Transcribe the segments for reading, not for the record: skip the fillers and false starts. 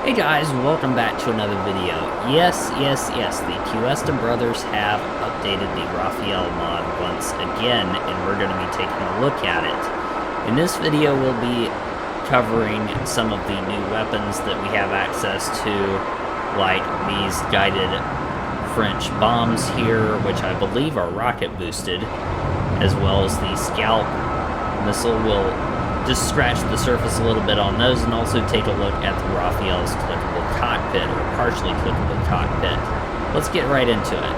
Hey guys, welcome back to another video. Yes, the QSTA brothers have updated the Raphael mod once again, and we're going to be taking a look at it. In this video, we'll be covering some of the new weapons that we have access to, like these guided French bombs here, which I believe are rocket boosted, as well as the Scalp missile. Will just scratch the surface a little bit on those, and also take a look at the Raphael's clickable cockpit, or partially clickable cockpit. Let's get right into it.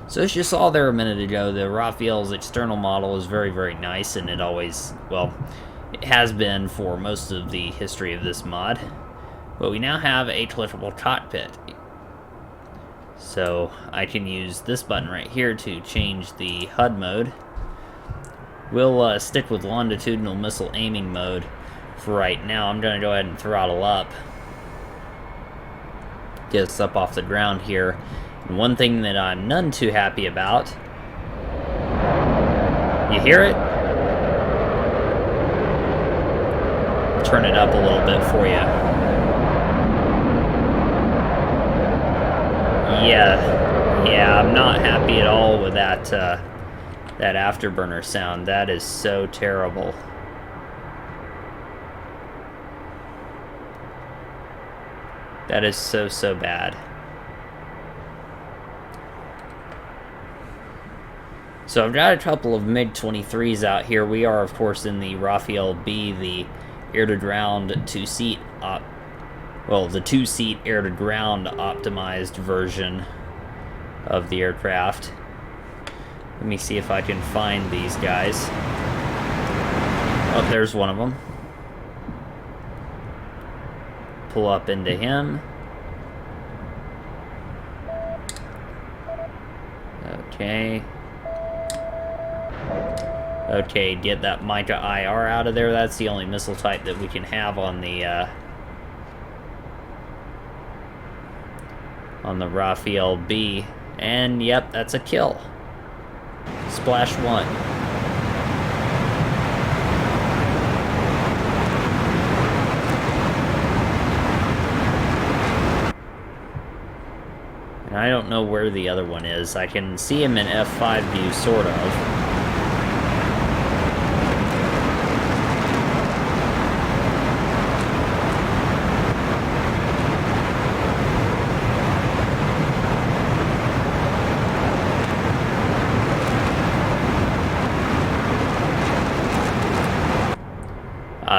So as you saw there a minute ago, the Raphael's external model is very, very nice, and it always, well, it has been for most of the history of this mod. But we now have a clickable cockpit. So I can use this button right here to change the HUD mode. We'll stick with longitudinal missile aiming mode for right now. I'm going to go ahead and throttle up. Get us up off the ground here. And one thing that I'm none too happy about, you hear it? Turn it up a little bit for you. Yeah, I'm not happy at all with that that afterburner sound. That is so terrible. That is so bad. So I've got a couple of MiG-23s out here. We are, of course, in the Raphael B, the air-to-ground two-seat the two-seat air-to-ground optimized version of the aircraft. Let me see if I can find these guys. Oh, there's one of them. Pull up into him. Okay. Okay, get that Mica IR out of there. That's the only missile type that we can have on the Raphael B. And yep, that's a kill. Splash 1. And I don't know where the other one is. I can see him in F5 view, sort of.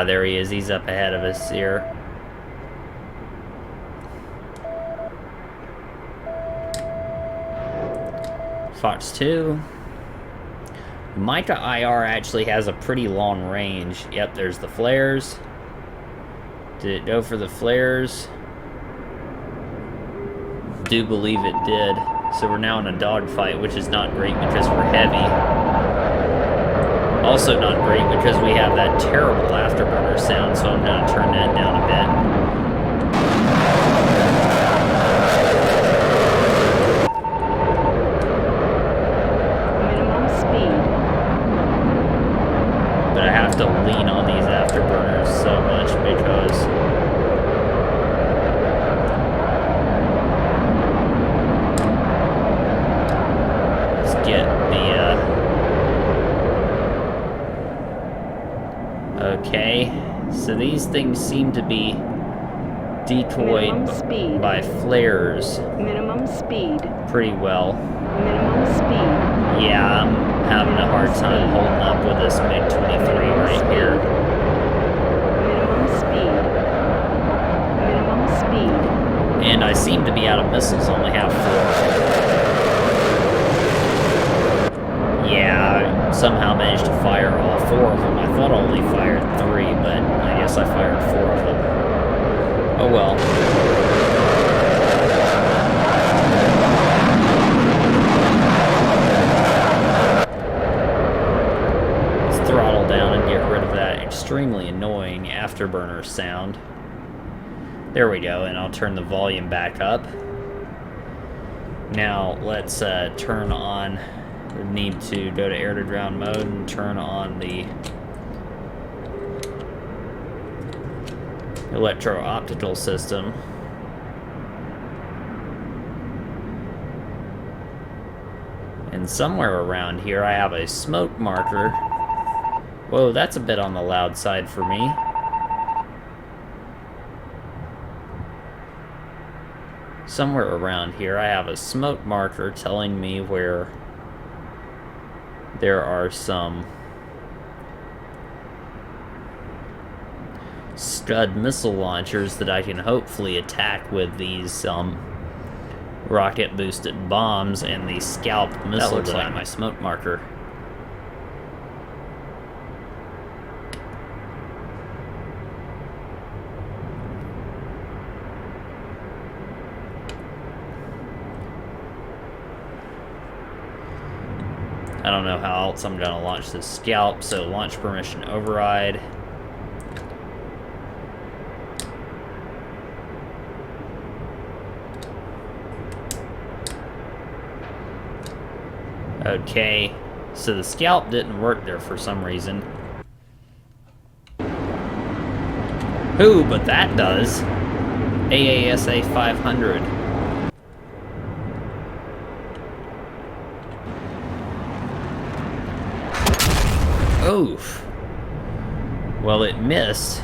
There he is. He's up ahead of us here. Fox 2. Mica IR actually has a pretty long range. Yep, there's the flares. Did it go for the flares? Do believe it did. So we're now in a dogfight, which is not great because we're heavy. Also not great because we have that terrible afterburner sound, so I'm going to turn that down a bit. Minimum speed. But I have to lean on these afterburners so much because let's get the okay, so these things seem to be decoyed by flares. Minimum speed. Pretty well. Minimum speed. Yeah, I'm having a hard time holding up with this MiG-23 right here. Minimum speed. Minimum speed. And I seem to be out of missiles, only have 4. Yeah, I somehow managed to fire all 4 of them. I thought I only fired 3, but I guess I fired 4 of them. Oh well. Let's throttle down and get rid of that extremely annoying afterburner sound. There we go, and I'll turn the volume back up. Now let's turn on. We need to go to air-to-ground mode and turn on the electro-optical system. And somewhere around here I have a smoke marker. Whoa, that's a bit on the loud side for me. Somewhere around here I have a smoke marker telling me where there are some Scud missile launchers that I can hopefully attack with these rocket-boosted bombs and the Scalp missile. That looks like my smoke marker. I don't know how else I'm gonna launch this Scalp, so launch permission override. Okay, so the Scalp didn't work there for some reason. Ooh, but that does. AASA 500. Oof. Well, it missed.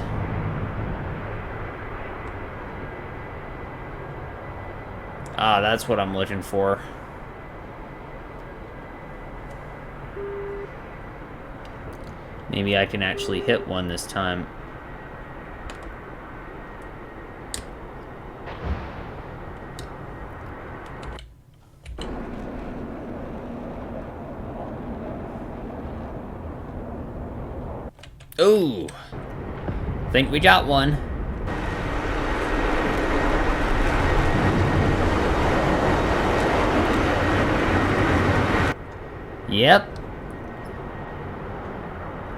Ah, that's what I'm looking for. Maybe I can actually hit one this time. Ooh, think we got one. Yep.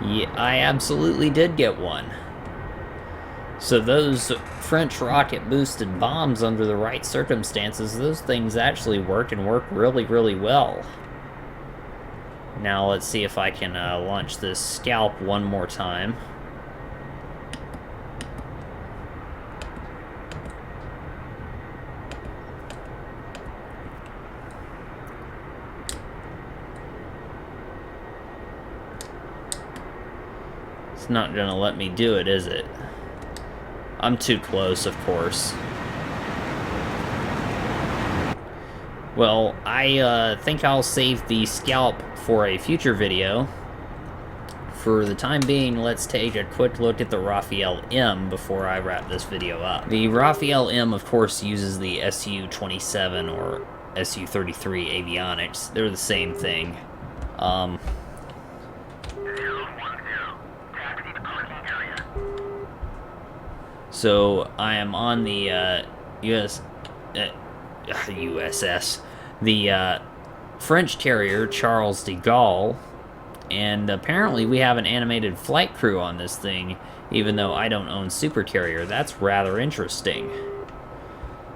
Yeah, I absolutely did get one. So those French rocket-boosted bombs, under the right circumstances, those things actually work and work really, really well. Now let's see if I can launch this Scalp one more time. It's not gonna let me do it, is it? I'm too close, of course. Well, I think I'll save the Scalp for a future video. For the time being, let's take a quick look at the Raphael M before I wrap this video up. The Raphael M, of course, uses the Su-27 or Su-33 avionics. They're the same thing. So I am on the USS, the French carrier Charles de Gaulle, and apparently we have an animated flight crew on this thing, even though I don't own Super Carrier. That's rather interesting.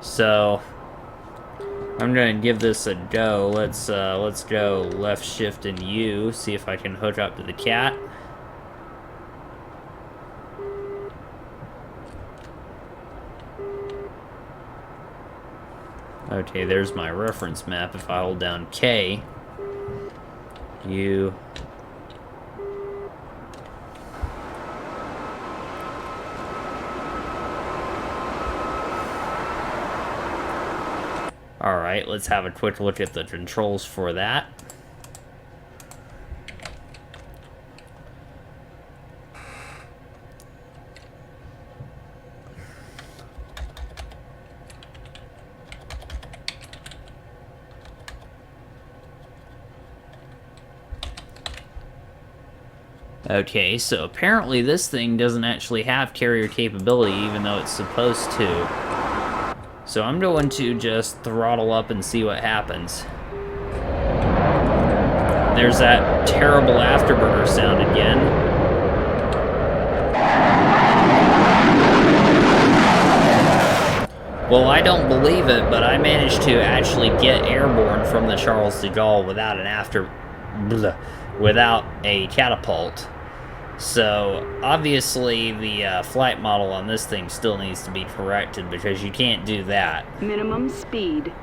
So I'm gonna give this a go. Let's go left shift and U, see if I can hook up to the cat. Okay, there's my reference map. If I hold down K, U. Alright, let's have a quick look at the controls for that. Okay, so apparently this thing doesn't actually have carrier capability, even though it's supposed to. So I'm going to just throttle up and see what happens. There's that terrible afterburner sound again. Well, I don't believe it, but I managed to actually get airborne from the Charles de Gaulle without an without a catapult. So, obviously, the flight model on this thing still needs to be corrected because you can't do that. Minimum speed.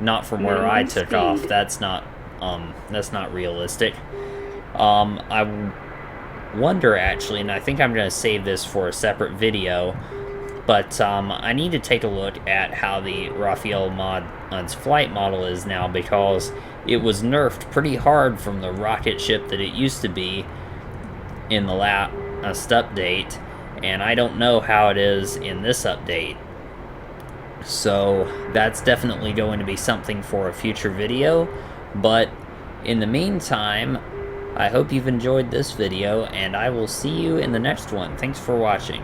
Not from where I took off. Speed. That's not realistic. I wonder, actually, and I think I'm going to save this for a separate video, but I need to take a look at how the Raphael mod's flight model is now, because it was nerfed pretty hard from the rocket ship that it used to be in the last update, and I don't know how it is in this update. So that's definitely going to be something for a future video, but in the meantime, I hope you've enjoyed this video, and I will see you in the next one. Thanks for watching.